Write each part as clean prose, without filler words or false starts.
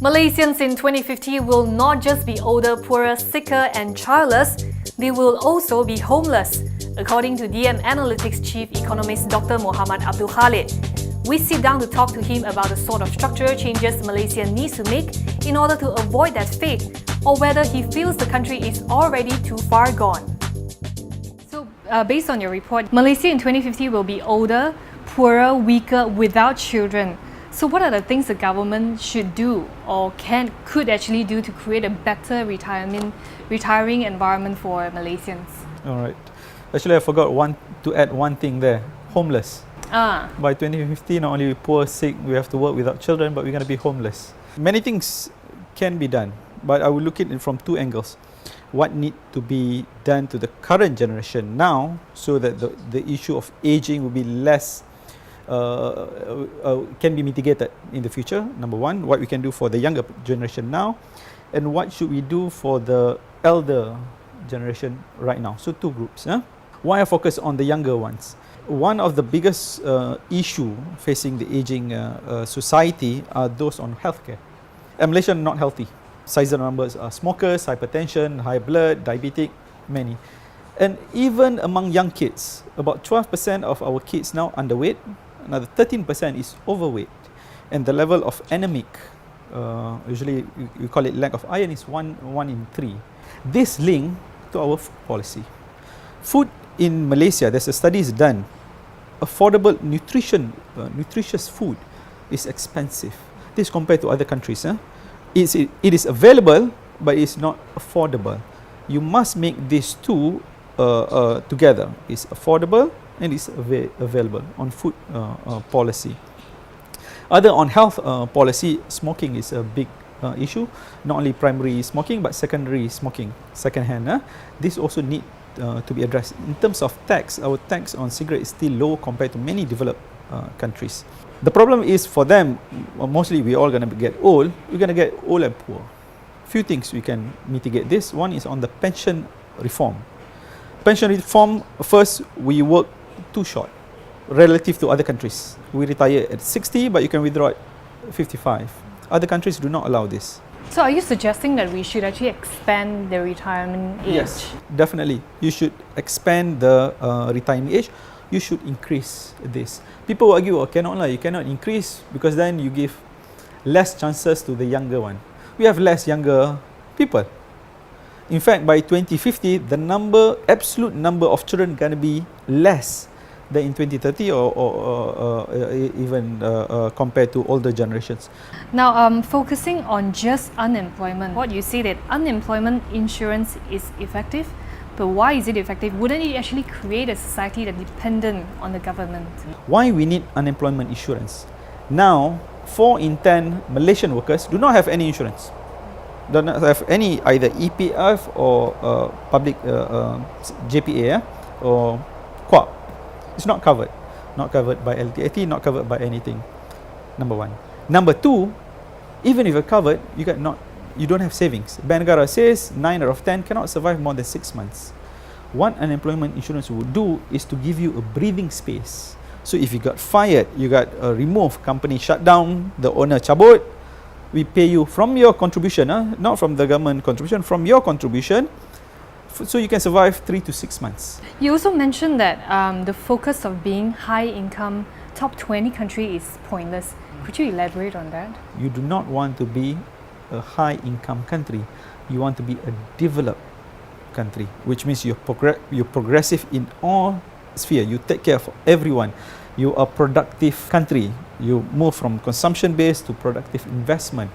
Malaysians in 2050 will not just be older, poorer, sicker and childless, they will also be homeless, according to DM Analytics Chief Economist Dr Muhammed Abdul Khalid. We sit down to talk to him about the sort of structural changes Malaysia needs to make in order to avoid that fate, or whether he feels the country is already too far gone. So, based on your report, Malaysia in 2050 will be older, poorer, weaker, without children. So what are the things the government should do or could actually do to create a better retiring environment for Malaysians? All right. Actually, I forgot to add one thing there. Homeless. By 2050, not only poor, sick, we have to work without children, but we're going to be homeless. Many things can be done, but I will look at it from two angles. What needs to be done to the current generation now so that the issue of aging will be less can be mitigated in the future. Number one, what we can do for the younger generation now, and what should we do for the elder generation right now. So two groups. Why I focus on the younger ones? One of the biggest issue facing the aging society are those on healthcare. Malaysia not healthy. Sizable numbers are smokers, hypertension, high blood, diabetic, many. And even among young kids, about 12% of our kids now underweight. Another 13% is overweight, and the level of anemic, usually we call it lack of iron, is 1 in 3. This link to our food policy. Food in Malaysia, there's a studies done. Affordable nutritious food is expensive. This compared to other countries. It is available, but it's not affordable. You must make these two together. It's affordable and is available on food policy. Other on health policy, smoking is a big issue. Not only primary smoking, but secondary smoking, second-hand. This also need to be addressed. In terms of tax, our tax on cigarette is still low compared to many developed countries. The problem is for them, mostly we're all going to get old. We're going to get old and poor. Few things we can mitigate this. One is on the pension reform. Pension reform, first, we work too short relative to other countries. We retire at 60, but you can withdraw at 55. Other countries do not allow this. So are you suggesting that we should actually expand the retirement age? Yes, definitely. You should expand the retirement age. You should increase this. People will argue, you cannot increase because then you give less chances to the younger one. We have less younger people. In fact, by 2050, the absolute number of children going to be less than in 2030 or even compared to older generations. Now, focusing on just unemployment, what you say that unemployment insurance is effective, but why is it effective? Wouldn't it actually create a society that's dependent on the government? Why we need unemployment insurance? Now, 4 in 10 Malaysian workers do not have any insurance. Do not have any either EPF or public JPA or QAP. It's not covered. Not covered by LTIT, not covered by anything. Number one. Number two, even if you're covered, you don't have savings. Bank Negara says 9 out of 10 cannot survive more than 6 months. What unemployment insurance would do is to give you a breathing space. So if you got fired, you got removed, company shut down, the owner cabut, we pay you from your contribution, not from the government contribution, from your contribution, so you can survive 3 to 6 months. You also mentioned that the focus of being high income, top 20 country is pointless. Could you elaborate on that? You do not want to be a high income country. You want to be a developed country, which means you're progressive in all spheres. You take care of everyone. You are a productive country. You move from consumption based to productive investment.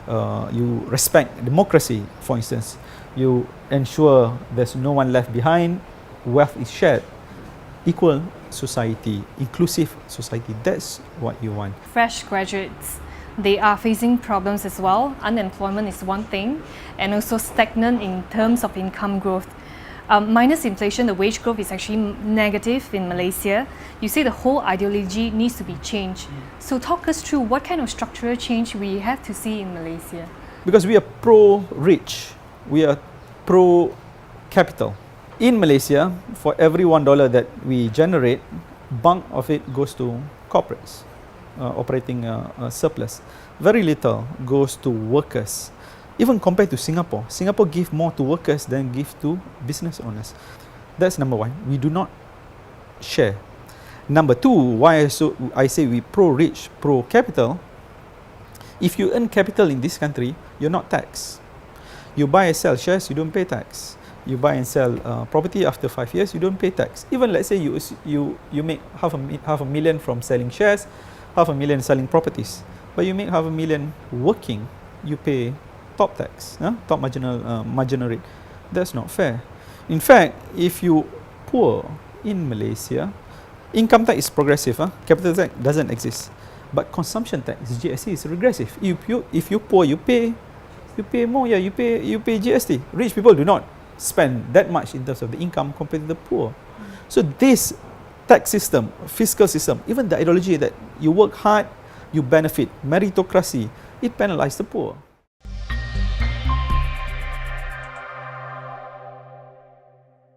You respect democracy, for instance. You ensure there's no one left behind. Wealth is shared. Equal society, inclusive society. That's what you want. Fresh graduates, they are facing problems as well. Unemployment is one thing, and also stagnant in terms of income growth. Minus inflation, the wage growth is actually negative in Malaysia. You say the whole ideology needs to be changed. So talk us through what kind of structural change we have to see in Malaysia. Because we are pro-rich, we are pro-capital. In Malaysia, for every $1 that we generate, bulk of it goes to corporates. operating surplus. Very little goes to workers. Even compared to Singapore, Singapore give more to workers than give to business owners. That's number one. We do not share. Number two, why I say we pro-rich, pro-capital. If you earn capital in this country, you're not taxed. You buy and sell shares, you don't pay tax. You buy and sell property after 5 years, you don't pay tax. Even let's say you make half a million from selling shares, $500,000 selling properties, but you make $500,000 working, you pay top tax, top marginal rate. That's not fair. In fact, if you poor in Malaysia, income tax is progressive, capital tax doesn't exist. But consumption tax, GST, is regressive. If you poor, you pay more. Yeah, you pay GST. Rich people do not spend that much in terms of the income compared to the poor. So this tax system, fiscal system, even the ideology that you work hard, you benefit, meritocracy, it penalizes the poor.